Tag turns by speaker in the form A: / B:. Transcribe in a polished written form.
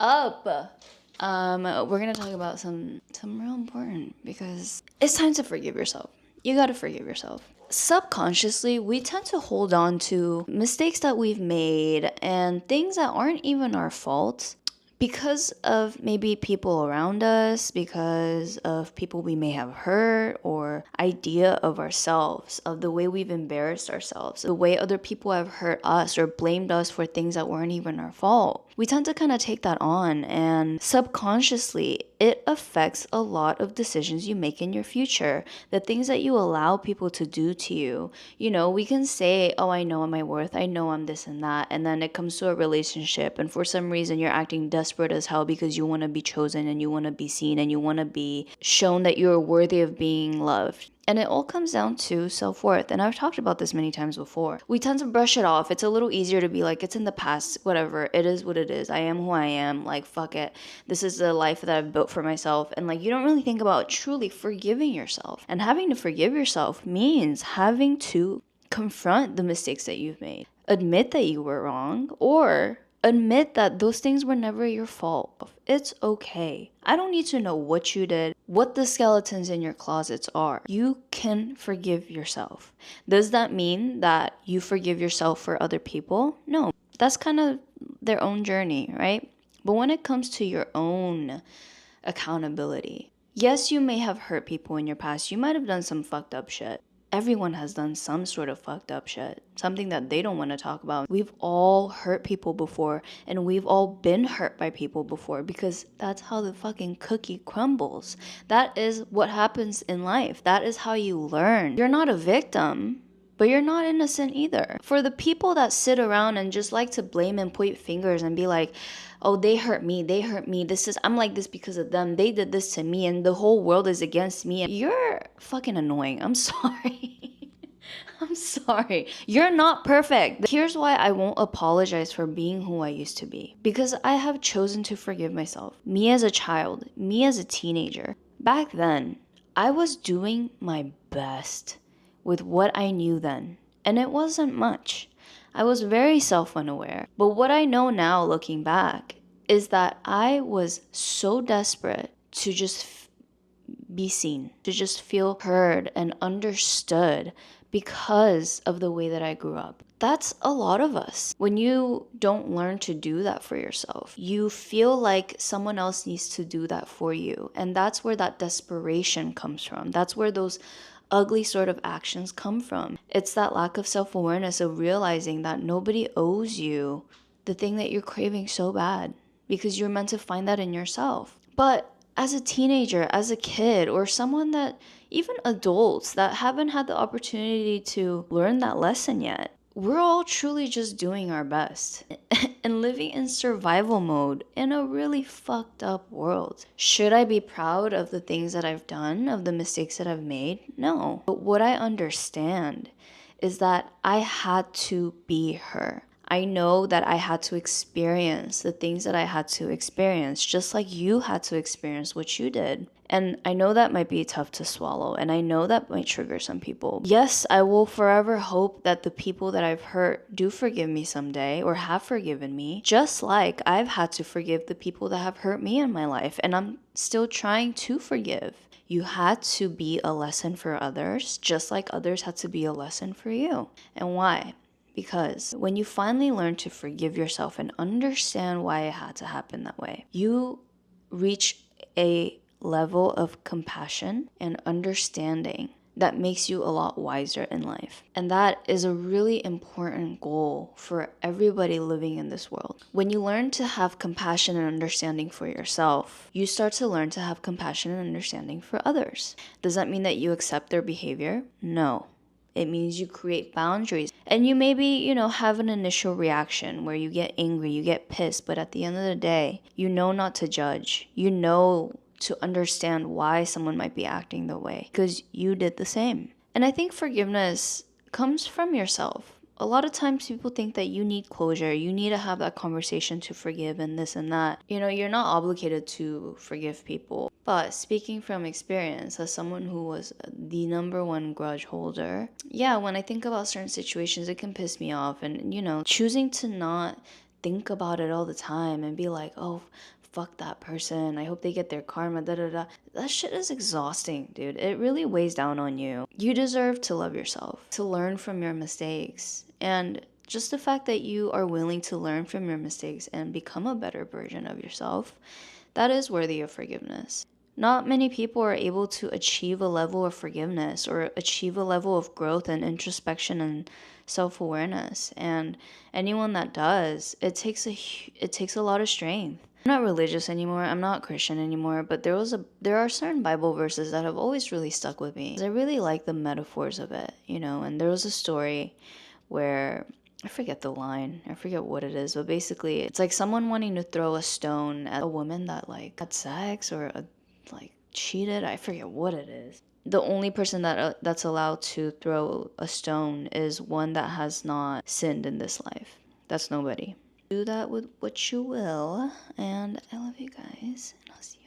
A: up? We're gonna talk about some real important, because it's time to forgive yourself. You gotta forgive yourself. Subconsciously, we tend to hold on to mistakes that we've made and things that aren't even our fault because of maybe people around us, because of people we may have hurt, or idea of ourselves, of the way we've embarrassed ourselves, the way other people have hurt us or blamed us for things that weren't even our fault. We tend to kind of take that on, and subconsciously it affects a lot of decisions you make in your future, the things that you allow people to do to you. You know, we can say, oh, I know my worth, I know I'm this and that, and then it comes to a relationship, and for some reason you're acting desperate as hell because you want to be chosen and you want to be seen and you want to be shown that you're worthy of being loved. And it all comes down to self-worth. And I've talked about this many times before. We tend to brush it off. It's a little easier to be like, it's in the past, whatever. It is what it is. I am who I am. Like, fuck it. This is the life that I've built for myself. And like, you don't really think about truly forgiving yourself. And having to forgive yourself means having to confront the mistakes that you've made. Admit that you were wrong, or admit that those things were never your fault. It's okay. I don't need to know what you did, what the skeletons in your closets are. You can forgive yourself. Does that mean that you forgive yourself for other people? No. That's kind of their own journey, right? But when it comes to your own accountability, yes, you may have hurt people in your past. You might have done some fucked up shit. Everyone has done some sort of fucked up shit, something that they don't want to talk about. We've all hurt people before, and we've all been hurt by people before, because that's how the fucking cookie crumbles. That is what happens in life. That is how you learn. You're not a victim, but you're not innocent either. For the people that sit around and just like to blame and point fingers and be like, oh, they hurt me, I'm like this because of them, they did this to me, and the whole world is against me. You're fucking annoying. I'm sorry. I'm sorry. You're not perfect. Here's why I won't apologize for being who I used to be. Because I have chosen to forgive myself. Me as a child, me as a teenager. Back then, I was doing my best with what I knew then, and it wasn't much. I was very self-unaware. But what I know now, looking back, is that I was so desperate to just be seen, to just feel heard and understood because of the way that I grew up. That's a lot of us. When you don't learn to do that for yourself, you feel like someone else needs to do that for you. And that's where that desperation comes from. That's where those ugly sort of actions come from. It's that lack of self-awareness of realizing that nobody owes you the thing that you're craving so bad, because you're meant to find that in yourself. But as a teenager, as a kid, or someone that, even adults that haven't had the opportunity to learn that lesson yet, we're all truly just doing our best and living in survival mode in a really fucked up world. Should I be proud of the things that I've done, of the mistakes that I've made? No. But what I understand is that I had to be her. I know that I had to experience the things that I had to experience, just like you had to experience what you did. And I know that might be tough to swallow, and I know that might trigger some people. Yes, I will forever hope that the people that I've hurt do forgive me someday, or have forgiven me, just like I've had to forgive the people that have hurt me in my life, and I'm still trying to forgive. You had to be a lesson for others, just like others had to be a lesson for you. And why? Because when you finally learn to forgive yourself and understand why it had to happen that way, you reach a level of compassion and understanding that makes you a lot wiser in life. And that is a really important goal for everybody living in this world. When you learn to have compassion and understanding for yourself, you start to learn to have compassion and understanding for others. Does that mean that you accept their behavior? No. It means you create boundaries. And you maybe, have an initial reaction where you get angry, you get pissed, but at the end of the day, you know not to judge. You know to understand why someone might be acting the way, because you did the same. And I think forgiveness comes from yourself. A lot of times people think that you need closure, you need to have that conversation to forgive and this and that. You're not obligated to forgive people. But speaking from experience, as someone who was the number one grudge holder, yeah, when I think about certain situations, it can piss me off. And, choosing to not think about it all the time and be like, oh, fuck that person, I hope they get their karma, da da da. That shit is exhausting, dude. It really weighs down on you. You deserve to love yourself, to learn from your mistakes. And just the fact that you are willing to learn from your mistakes and become a better version of yourself, that is worthy of forgiveness. Not many people are able to achieve a level of forgiveness or achieve a level of growth and introspection and self-awareness. And anyone that does, it takes a lot of strength. I'm not religious anymore. I'm not Christian anymore, but there are certain Bible verses that have always really stuck with me. I really like the metaphors of it, you know. And there was a story where I forget the line. I forget what it is, but basically it's like someone wanting to throw a stone at a woman that like had sex or like cheated. I forget what it is. The only person that's allowed to throw a stone is one that has not sinned in this life. That's nobody. Do that with what you will, and I love you guys, and I'll see you.